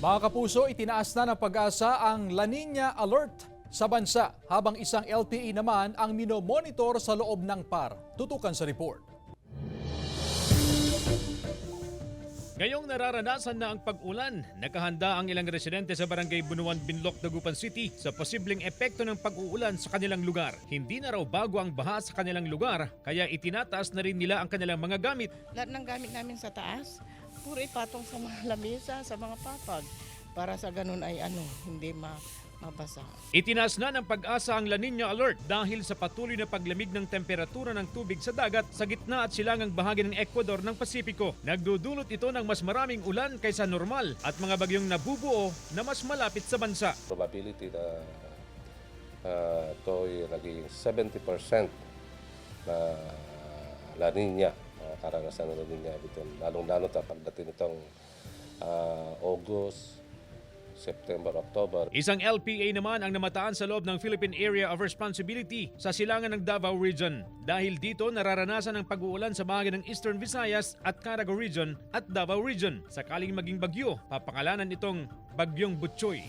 Mga kapuso, itinaas na ng Pag-asa ang La Nina Alert sa bansa habang isang LTE naman ang minomonitor sa loob ng PAR. Tutukan sa report. Ngayong nararanasan na ang pag-ulan, nakahanda ang ilang residente sa Barangay Bunuan, Binloc, Dagupan City sa posibleng epekto ng pag-uulan sa kanilang lugar. Hindi na raw bago ang baha sa kanilang lugar, kaya itinataas na rin nila ang kanilang mga gamit. Lahat ng gamit namin sa taas, puro ipatong sa mga lamesa, sa mga papag, para sa ganun ay hindi mabasa. Itinaas na ng Pag-asa ang La Nina Alert dahil sa patuloy na paglamig ng temperatura ng tubig sa dagat sa gitna at silangang bahagi ng Ecuador ng Pasipiko. Nagdudulot ito ng mas maraming ulan kaysa normal at mga bagyong nabubuo na mas malapit sa bansa. Probability na ito ay naging 70% na La Nina, karanasan ng La Nina dito, lalong-lalo na pagdating itong August, September, October. Isang LPA naman ang namataan sa loob ng Philippine Area of Responsibility sa silangan ng Davao Region. Dahil dito nararanasan ang pag-uulan sa bahagi ng Eastern Visayas at Caraga Region at Davao Region. Sakaling maging bagyo, papangalanan itong Bagyong Butchoy.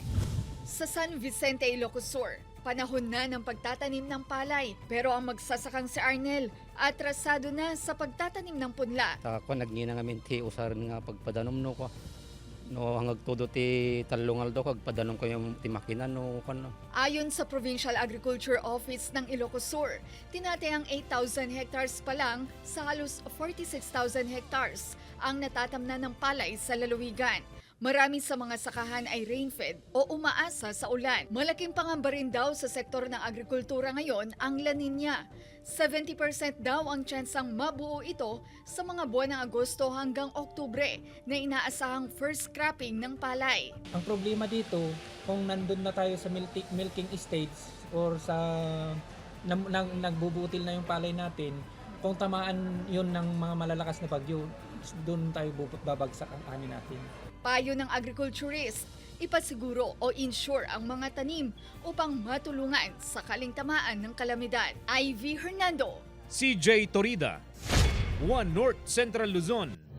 Sa San Vicente, Ilocos Sur, panahon na ng pagtatanim ng palay. Pero ang magsasakang si Arnel, atrasado na sa pagtatanim ng punla. Ako nagnina nga minti usar nga pagpadanom no ko. No hangag todo ti talungal do kag padanom ko yung timakinan no kan. Ayon sa Provincial Agriculture Office ng Ilocos Sur, tinatayang 8,000 hectares pa lang sa halos 46,000 hectares ang natatamnan ng palay sa lalawigan. Marami sa mga sakahan ay rain-fed o umaasa sa ulan. Malaking pangamba rin daw sa sektor ng agrikultura ngayon ang La Nina. 70% daw ang tsansang mabuo ito sa mga buwan ng Agosto hanggang Oktubre na inaasahang first cropping ng palay. Ang problema dito, kung nandun na tayo sa milking stage or sa nagbubutil na yung palay natin, kung tamaan yun ng mga malalakas na bagyo, doon tayo babagsak ang ani natin. Payo ng agriculturist, ipasiguro o insure ang mga tanim upang matulungan sa tamaan ng kalamidad. Ivy Hernando, CJ Torida, One North Central Luzon.